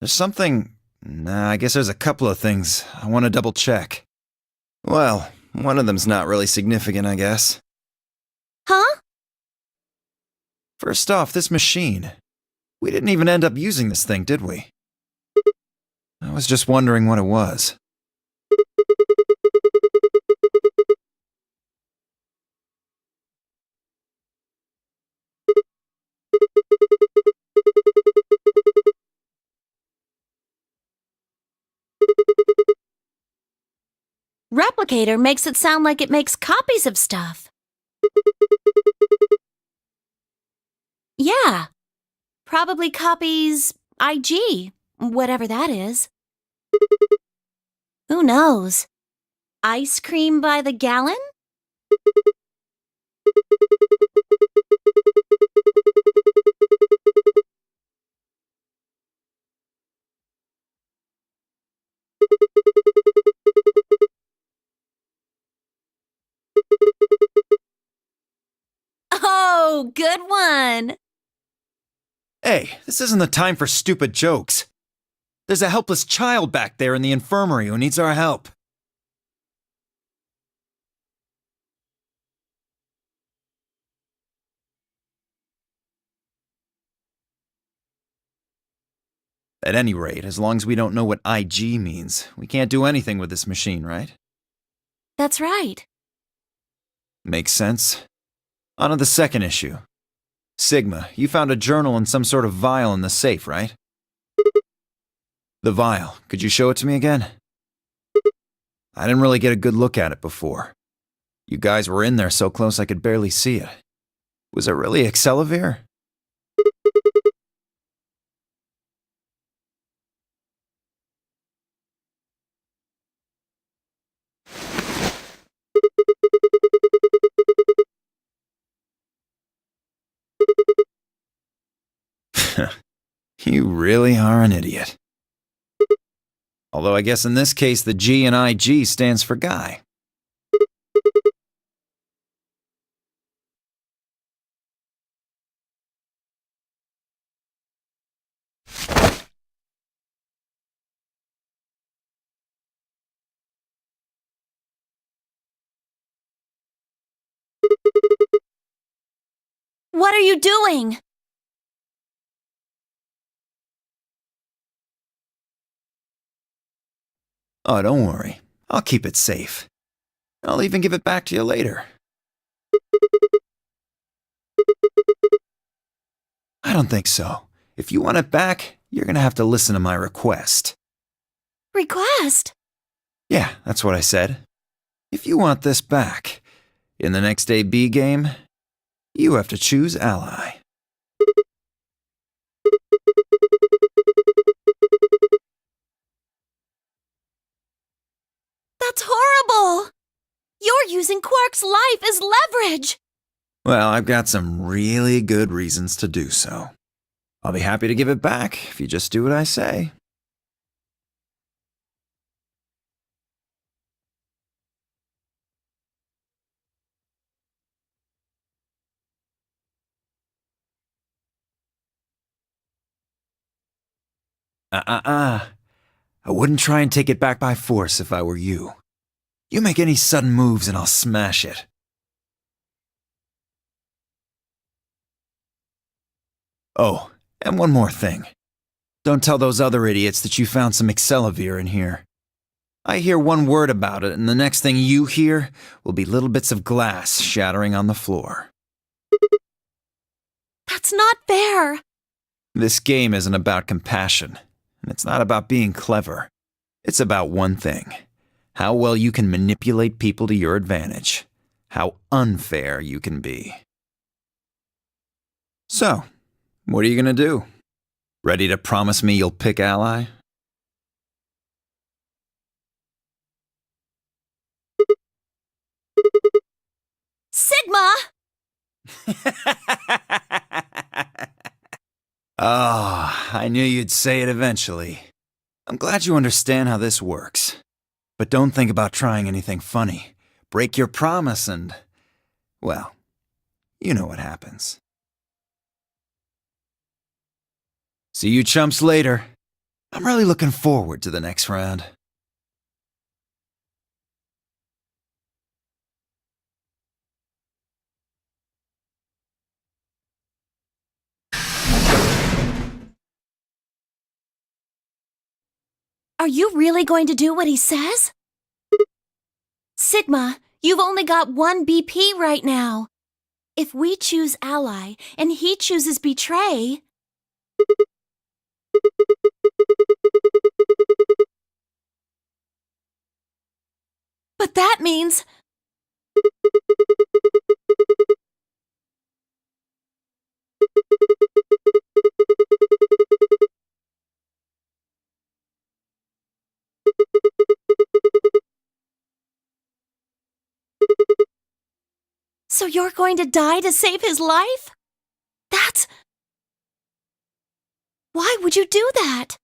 There's something... Nah, I guess there's a couple of things I want to double check. Well, one of them's not really significant, I guess. Huh? First off, this machine. We didn't even end up using this thing, did we? I was just wondering what it was. Replicator makes it sound like it makes copies of stuff. Yeah. Probably copies IG, whatever that is. Who knows? Ice cream by the gallon? Oh, good one. Hey, this isn't the time for stupid jokes. There's a helpless child back there in the infirmary who needs our help. At any rate, as long as we don't know what IG means, we can't do anything with this machine, right? That's right. Makes sense. On to the second issue. Sigma, you found a journal and some sort of vial in the safe, right? The vial. Could you show it to me again? I didn't really get a good look at it before. You guys were in there so close I could barely see it. Was it really Accelavir? You really are an idiot. Although I guess in this case the G in IG stands for guy. What are you doing? Oh, don't worry. I'll keep it safe. I'll even give it back to you later. I don't think so. If you want it back, you're gonna have to listen to my request. Request? Yeah, that's what I said. If you want this back, in the next AB game, you have to choose ally. That's horrible! You're using Quark's life as leverage! Well, I've got some really good reasons to do so. I'll be happy to give it back if you just do what I say. I wouldn't try and take it back by force if I were you. You make any sudden moves and I'll smash it. Oh, and one more thing. Don't tell those other idiots that you found some Accelavir in here. I hear one word about it, and the next thing you hear will be little bits of glass shattering on the floor. That's not fair! This game isn't about compassion, and it's not about being clever. It's about one thing. How well you can manipulate people to your advantage. How unfair you can be. So, what are you gonna do? Ready to promise me you'll pick ally? Sigma! Oh, I knew you'd say it eventually. I'm glad you understand how this works. But don't think about trying anything funny. Break your promise and... well, you know what happens. See you chumps later. I'm really looking forward to the next round. Are you really going to do what he says? Sigma, you've only got one BP right now. If we choose ally and he chooses betray... But that means... So you're going to die to save his life? That's... Why would you do that?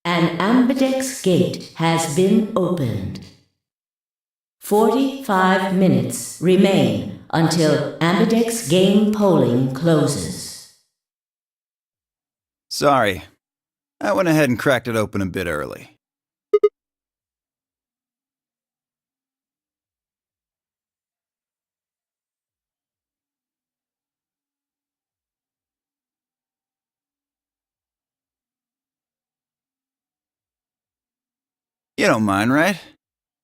An ambidex gate has been opened. 45 minutes remain until ambidex game polling closes. Sorry. I went ahead and cracked it open a bit early. You don't mind, right?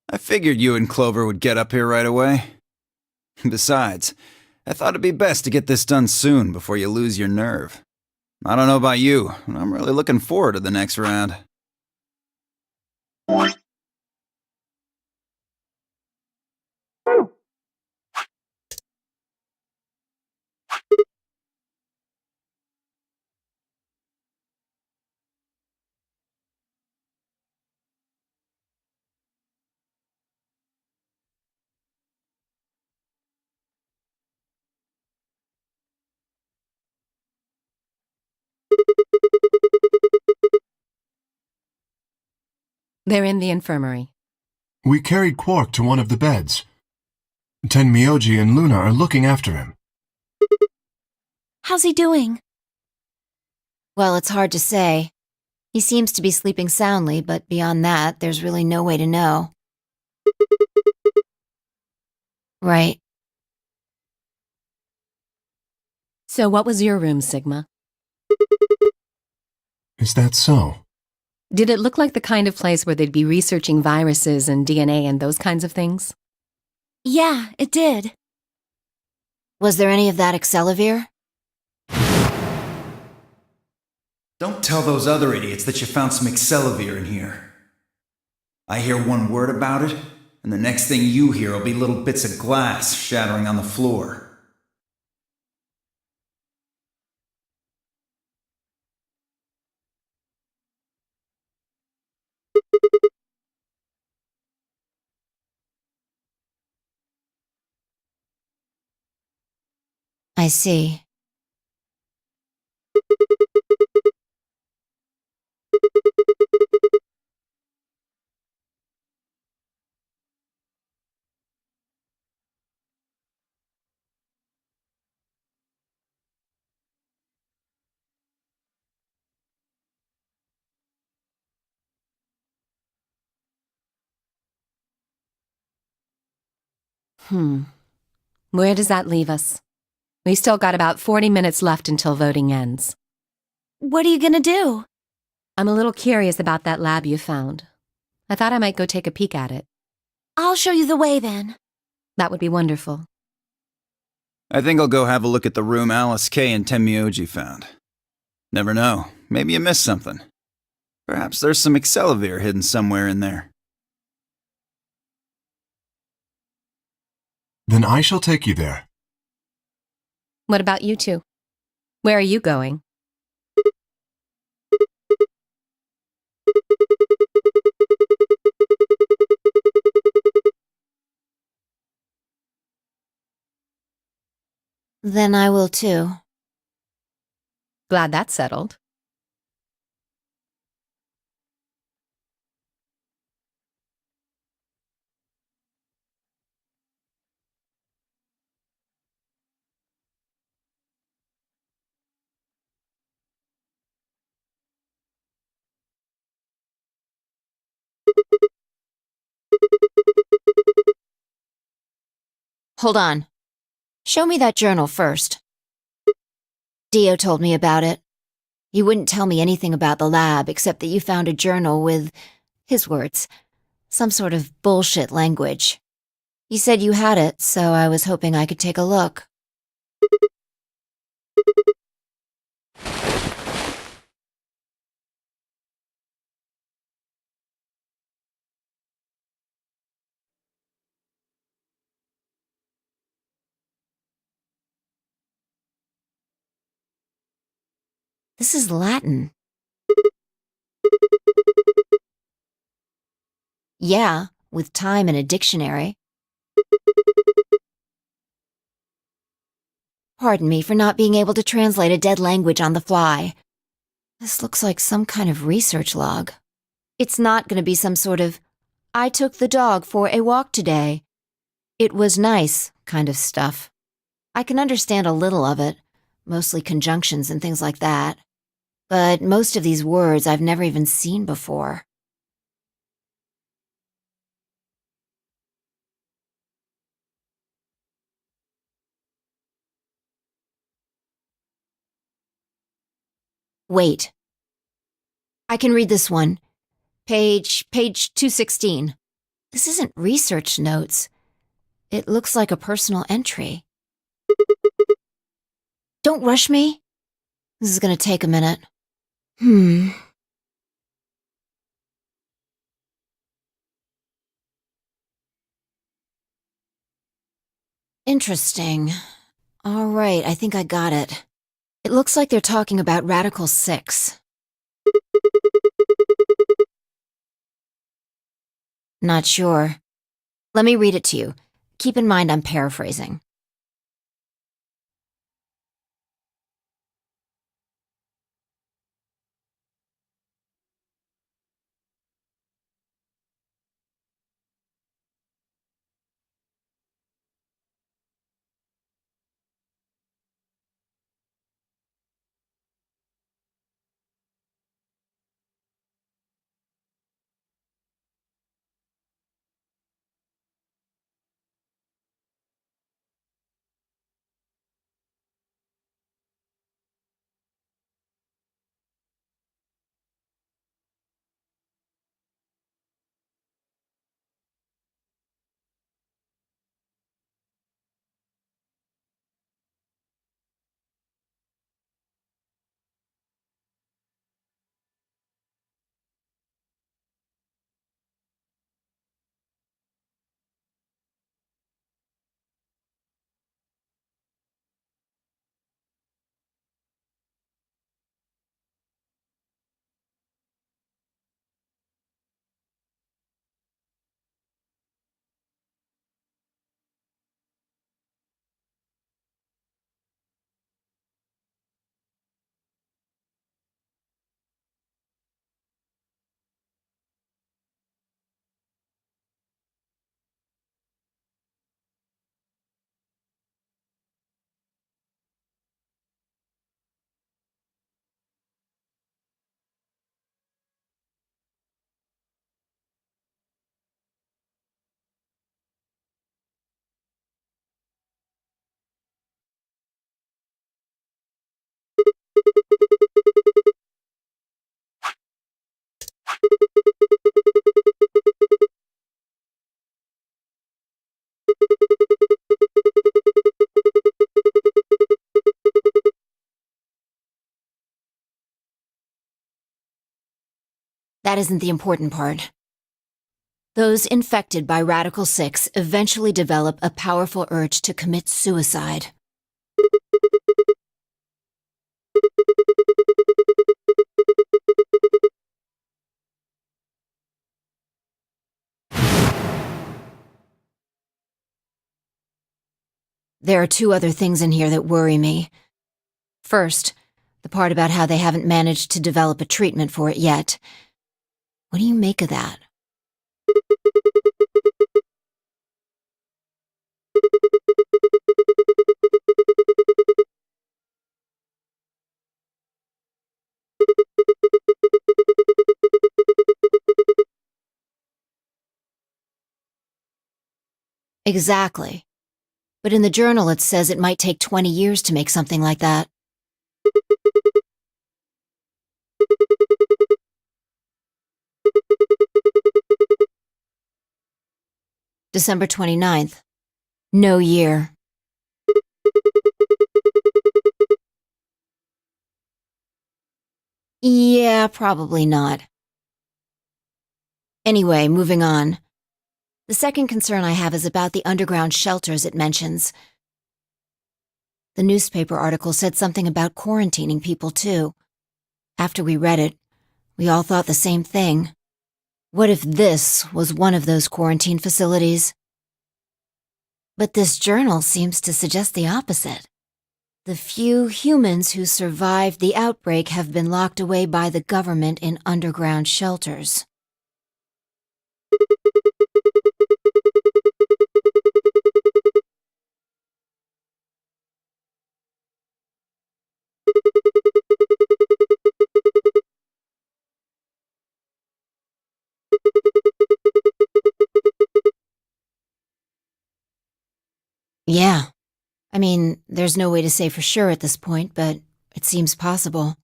I figured you and Clover would get up here right away. Besides, I thought it'd be best to get this done soon before you lose your nerve. I don't know about you, but I'm really looking forward to the next round. They're in the infirmary. We carried Quark to one of the beds. Tenmyoji and Luna are looking after him. How's he doing? Well, it's hard to say. He seems to be sleeping soundly, but beyond that, there's really no way to know. Right. So what was your room, Sigma? Is that so? Did it look like the kind of place where they'd be researching viruses and DNA and those kinds of things? Yeah, it did. Was there any of that Accelavir? Don't tell those other idiots that you found some Accelavir in here. I hear one word about it, and the next thing you hear will be little bits of glass shattering on the floor. I see. Where does that leave us? We still got about 40 minutes left until voting ends. What are you gonna do? I'm a little curious about that lab you found. I thought I might go take a peek at it. I'll show you the way then. That would be wonderful. I think I'll go have a look at the room Alice Kay and Tenmyoji found. Never know, maybe you missed something. Perhaps there's some Excelivir hidden somewhere in there. Then I shall take you there. What about you two? Where are you going? Then I will too. Glad that's settled. Hold on. Show me that journal first. Dio told me about it. You wouldn't tell me anything about the lab except that you found a journal with, his words, some sort of bullshit language. He said you had it, so I was hoping I could take a look. This is Latin. Yeah, with time and a dictionary. Pardon me for not being able to translate a dead language on the fly. This looks like some kind of research log. It's not going to be some sort of, I took the dog for a walk today. It was nice kind of stuff. I can understand a little of it, mostly conjunctions and things like that. But most of these words I've never even seen before. Wait. I can read this one. Page 216. This isn't research notes. It looks like a personal entry. Don't rush me. This is gonna take a minute. Interesting. All right, I think I got it. It looks like they're talking about Radical 6. Not sure. Let me read it to you. Keep in mind I'm paraphrasing. That isn't the important part. Those infected by Radical 6 eventually develop a powerful urge to commit suicide. There are two other things in here that worry me. First, the part about how they haven't managed to develop a treatment for it yet. What do you make of that? Exactly. But in the journal it says it might take 20 years to make something like that. December 29th. No year. Yeah, probably not. Anyway, moving on. The second concern I have is about the underground shelters it mentions. The newspaper article said something about quarantining people, too. After we read it, we all thought the same thing. What if this was one of those quarantine facilities? But this journal seems to suggest the opposite. The few humans who survived the outbreak have been locked away by the government in underground shelters. Yeah. I mean, there's no way to say for sure at this point, but it seems possible.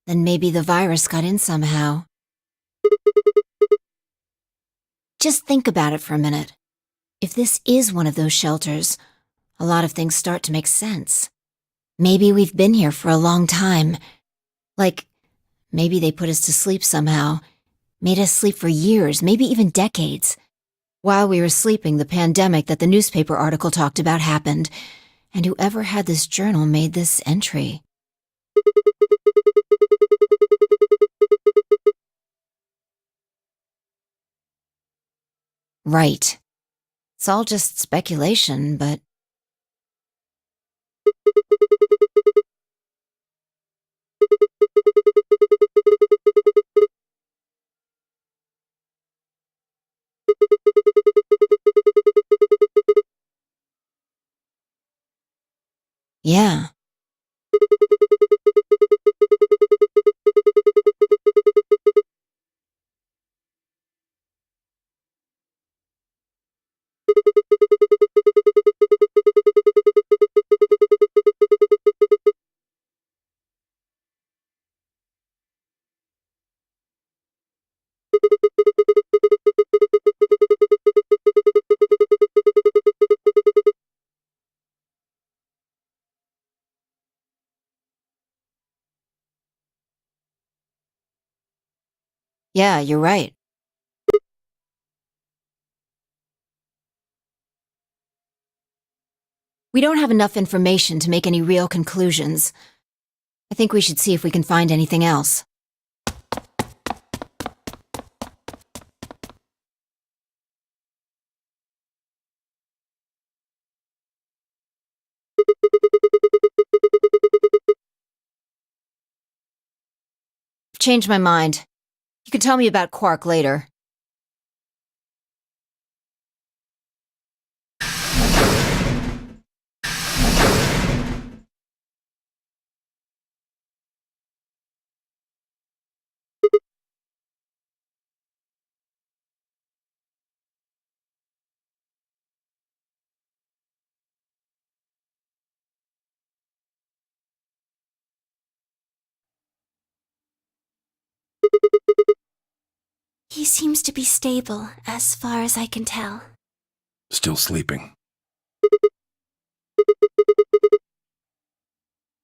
Then maybe the virus got in somehow. Just think about it for a minute. If this is one of those shelters, a lot of things start to make sense. Maybe we've been here for a long time. Like, maybe they put us to sleep somehow, made us sleep for years, maybe even decades. While we were sleeping, the pandemic that the newspaper article talked about happened, and whoever had this journal made this entry. Right. It's all just speculation, but... Yeah. Yeah, you're right. We don't have enough information to make any real conclusions. I think we should see if we can find anything else. I've changed my mind. You can tell me about Quark later. He seems to be stable, as far as I can tell. Still sleeping.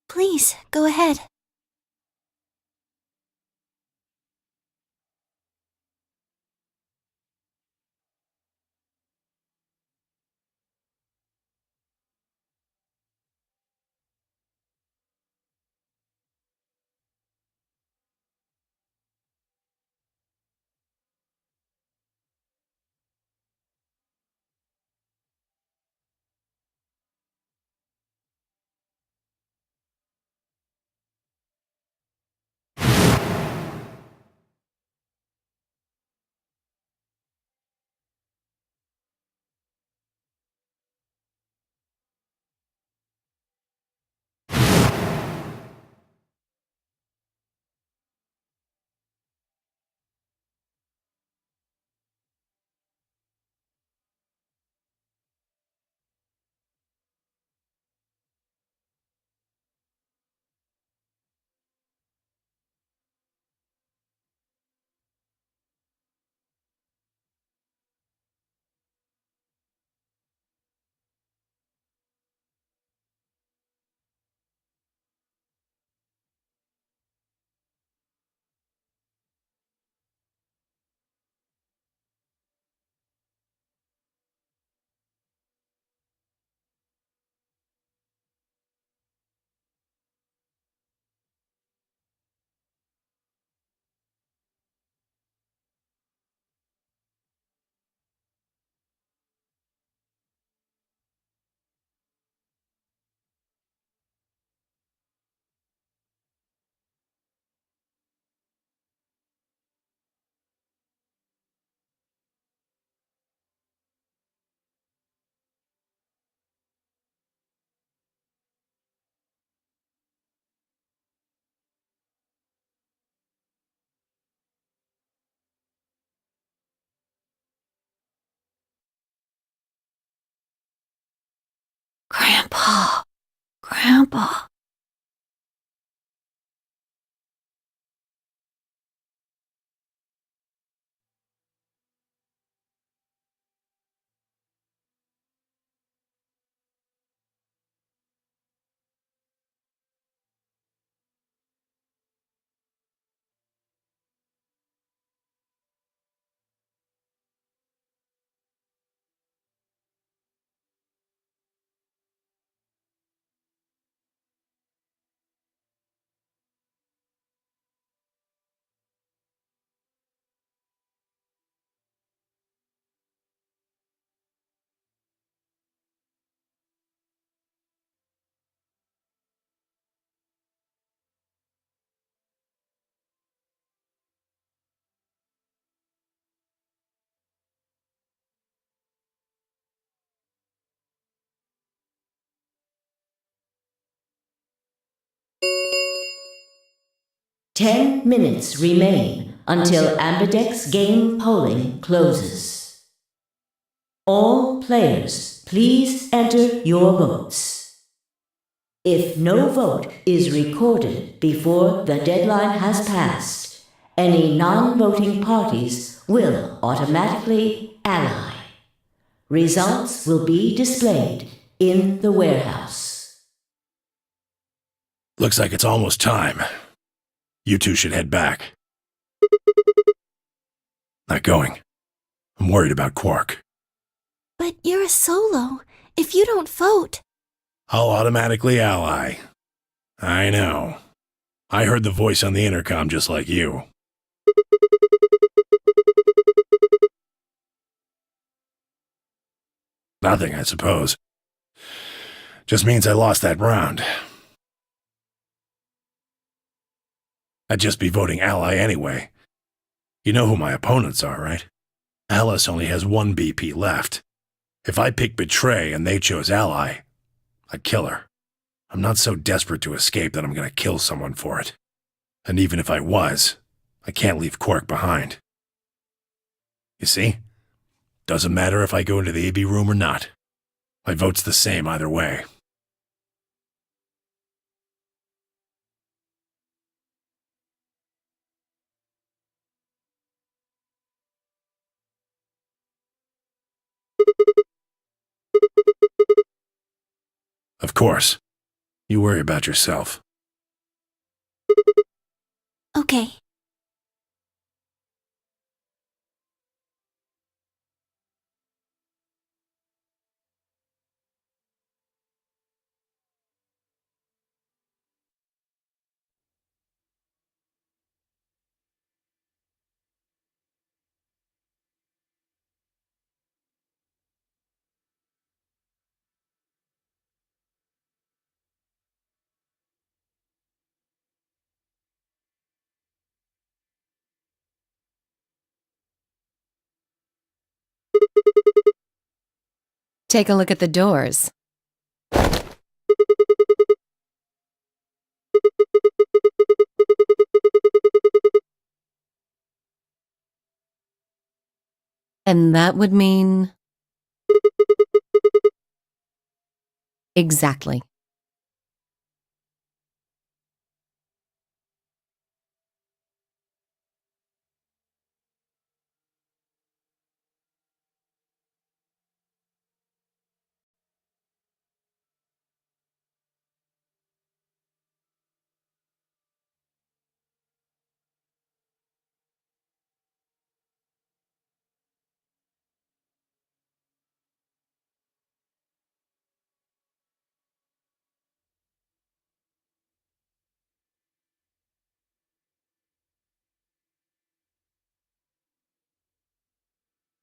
Please, go ahead. Grandpa. Grandpa. Ten minutes remain until Ambidex game polling closes. All players, please enter your votes. If no vote is recorded before the deadline has passed, any non-voting parties will automatically ally. Results will be displayed in the warehouse. Looks like it's almost time. You two should head back. Not going. I'm worried about Quark. But you're a solo. If you don't vote... I'll automatically ally. I know. I heard the voice on the intercom just like you. Nothing, I suppose. Just means I lost that round. I'd just be voting ally anyway. You know who my opponents are, right? Alice only has one BP left. If I pick Betray and they chose ally, I'd kill her. I'm not so desperate to escape that I'm gonna kill someone for it. And even if I was, I can't leave Quark behind. You see? Doesn't matter if I go into the AB room or not. My vote's the same either way. Of course. You worry about yourself. Okay. Take a look at the doors. And that would mean... Exactly.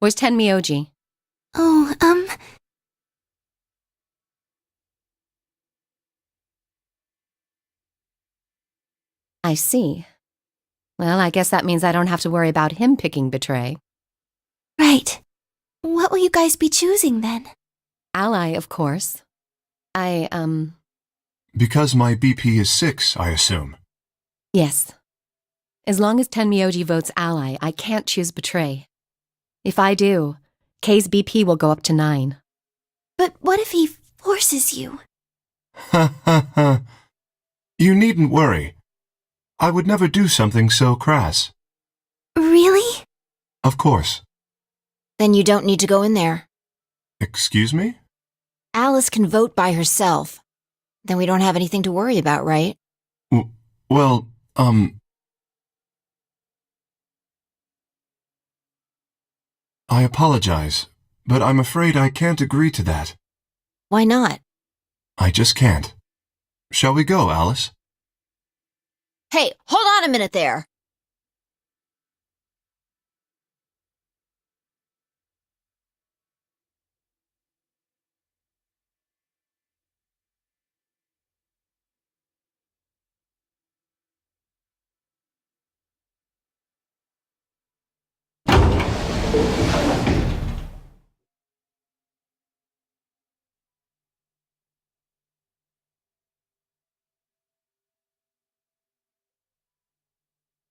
Where's Tenmyoji? Oh, I see. Well, I guess that means I don't have to worry about him picking Betray. right. What will you guys be choosing then? Ally, of course. Because my BP is 6, I assume. Yes. As long as Tenmyoji votes Ally, I can't choose Betray. If I do, K's BP will go up to 9. But what if he forces you. Ha ha ha. You needn't worry. I would never do something so crass. Really? Of course. Then you don't need to go in there. Excuse me? Alice can vote by herself. Then we don't have anything to worry about, right? Well, I apologize, but I'm afraid I can't agree to that. Why not? I just can't. Shall we go, Alice? Hey, hold on a minute there.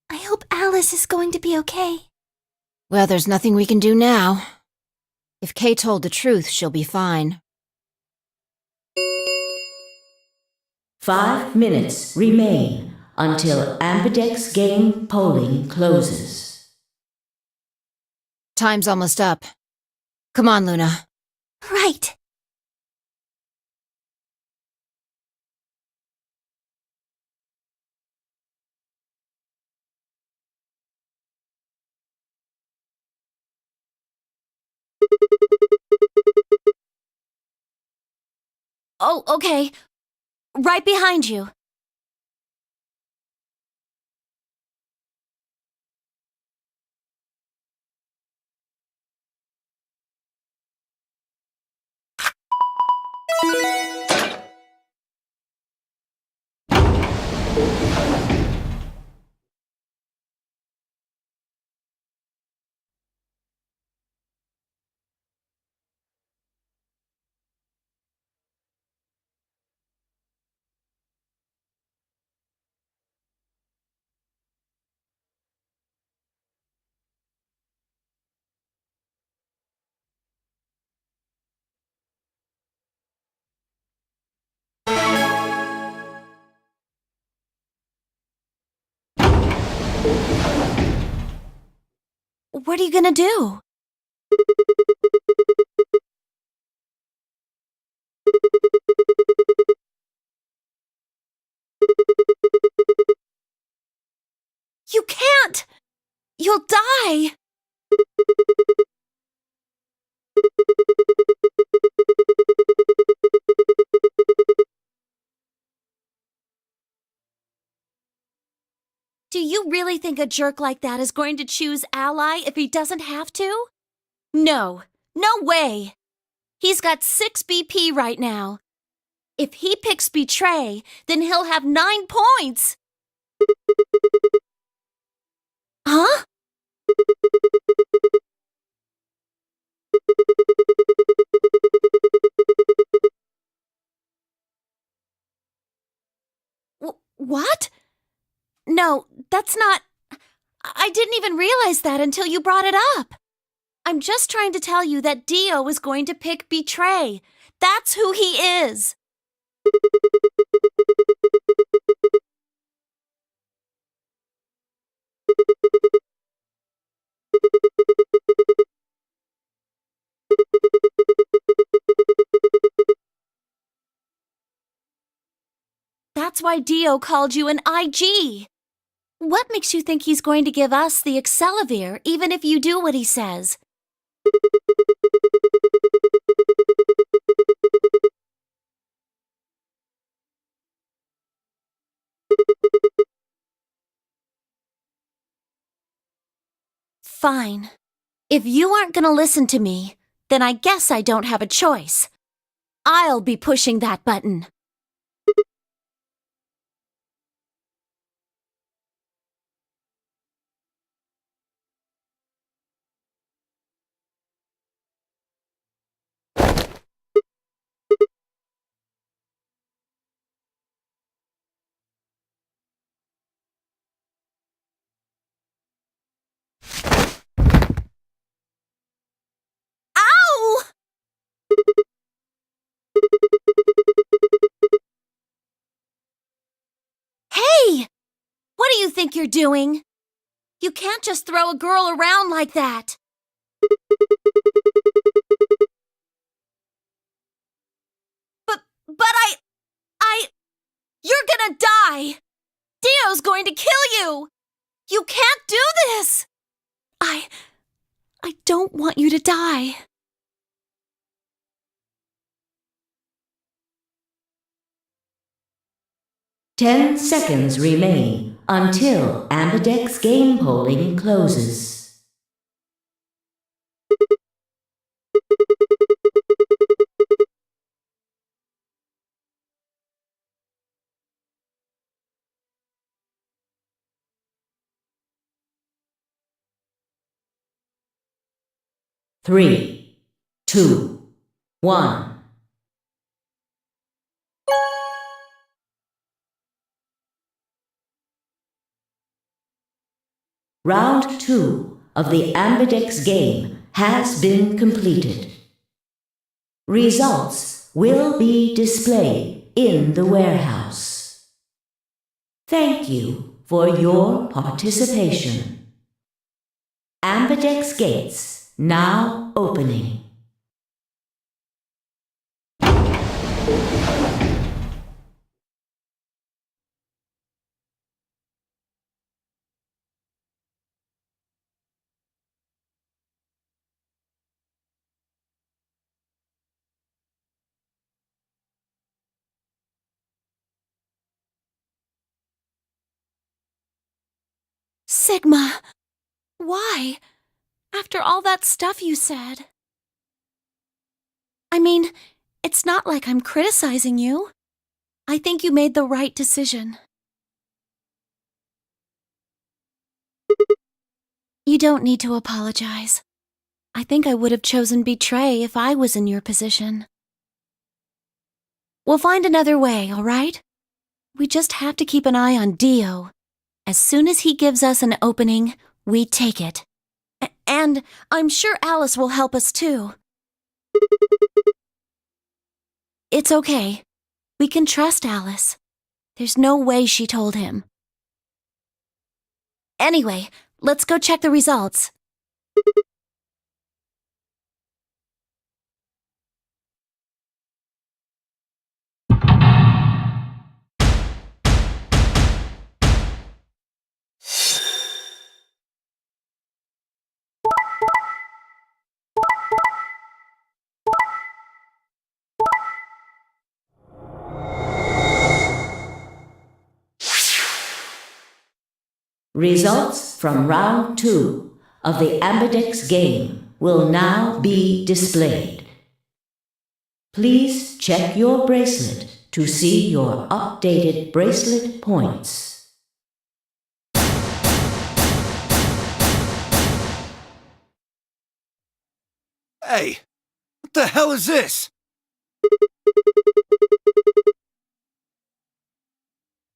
I hope Alice is going to be okay. Well, there's nothing we can do now. If Kay told the truth, she'll be fine. 5 minutes remain until Ambidex game polling closes. Time's almost up. Come on, Luna. Right. Oh, okay. Right behind you. What are you gonna do? You can't! You'll die! Do you really think a jerk like that is going to choose Ally if he doesn't have to? No. No way! He's got 6 BP right now. If he picks Betray, then he'll have 9 points! Huh? What? No, that's not... I didn't even realize that until you brought it up. I'm just trying to tell you that Dio is going to pick Betray. That's who he is. That's why Dio called you an IG. What makes you think he's going to give us the Accelavir even if you do what he says? Fine. If you aren't gonna listen to me, then I guess I don't have a choice. I'll be pushing that button. Ow! think you're doing? You can't just throw a girl around like that. But you're gonna die. Dio's going to kill you. You can't do this. I don't want you to die. Ten seconds remain until Ambidex game polling closes. Three, two, one. Round 2 of the Ambidex game has been completed. Results will be displayed in the warehouse. Thank you for your participation. Ambidex gates now opening. Sigma, why? After all that stuff you said. I mean, it's not like I'm criticizing you. I think you made the right decision. You don't need to apologize. I think I would have chosen betray if I was in your position. We'll find another way, all right? We just have to keep an eye on Dio. As soon as he gives us an opening, we take it. And I'm sure Alice will help us too. It's okay. We can trust Alice. There's no way she told him. Anyway, let's go check the results. Results from round 2 of the Ambidex game will now be displayed. Please check your bracelet to see your updated bracelet points. Hey, what the hell is this?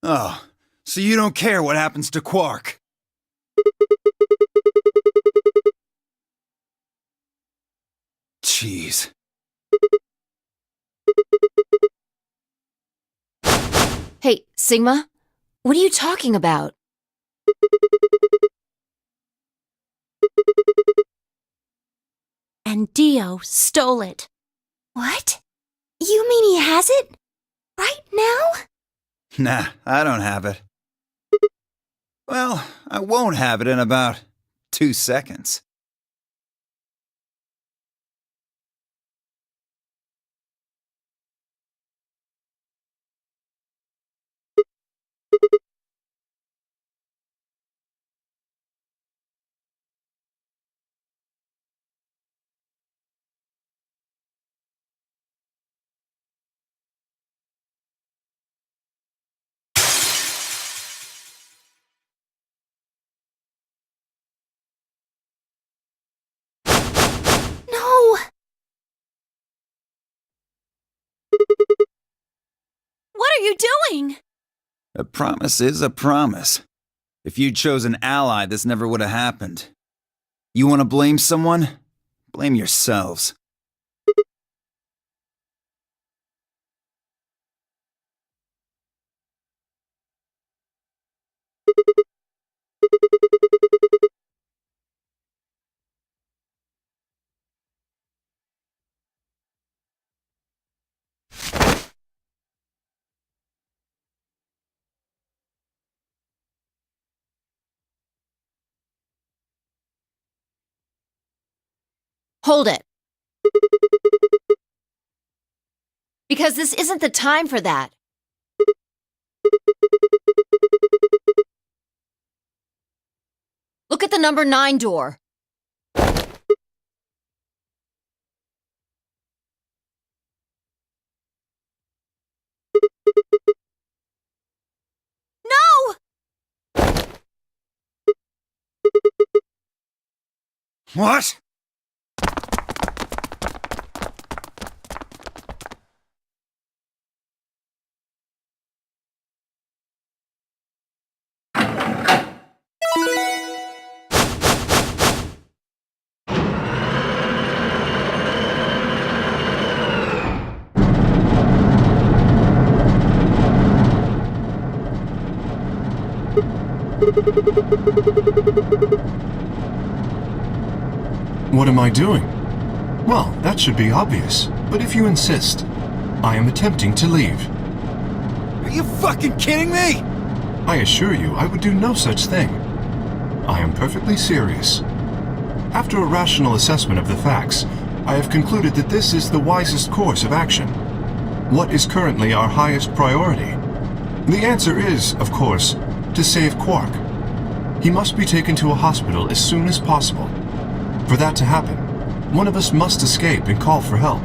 Oh, so you don't care what happens to Quark? Jeez. Hey, Sigma, what are you talking about? And Dio stole it. What? You mean he has it? Right now? Nah, I don't have it. Well, I won't have it in about 2 seconds. No! What are you doing? A promise is a promise. If you'd chosen Ally, this never would have happened. You want to blame someone? Blame yourselves. Hold it. Because this isn't the time for that. Look at the number 9 door. No! What? What am I doing? Well, that should be obvious, but if you insist, I am attempting to leave. Are you fucking kidding me? I assure you, I would do no such thing. I am perfectly serious. After a rational assessment of the facts, I have concluded that this is the wisest course of action. What is currently our highest priority? The answer is, of course, to save Quark. He must be taken to a hospital as soon as possible. For that to happen, one of us must escape and call for help.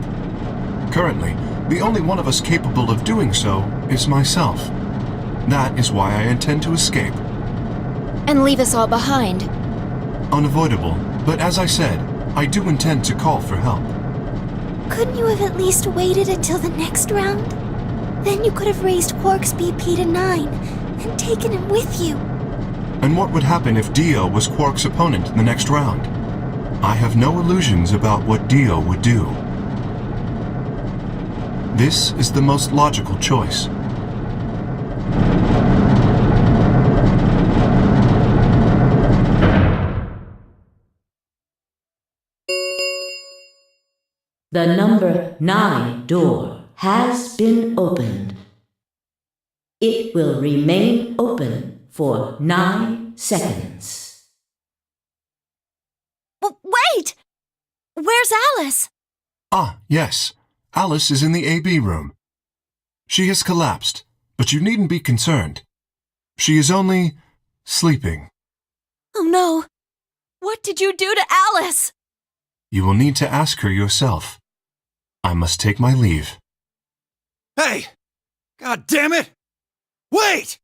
Currently, the only one of us capable of doing so is myself. That is why I intend to escape. And leave us all behind. Unavoidable, but as I said, I do intend to call for help. Couldn't you have at least waited until the next round? Then you could have raised Quark's BP to 9 and taken him with you. And what would happen if Dio was Quark's opponent in the next round? I have no illusions about what Dio would do. This is the most logical choice. The number 9 door has been opened. It will remain open for 9 seconds. Wait! Where's Alice? Ah, yes. Alice is in the AB room. She has collapsed, but you needn't be concerned. She is only sleeping. Oh no! What did you do to Alice? You will need to ask her yourself. I must take my leave. Hey! God damn it! Wait!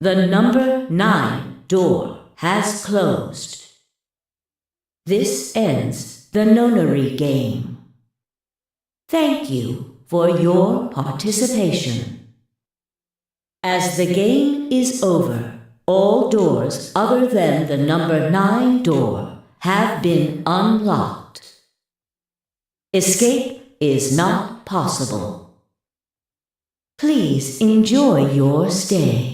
The number 9 door has closed. This ends the nonary game. Thank you for your participation. As the game is over, all doors other than the number 9 door have been unlocked. Escape is not possible. Please enjoy your stay.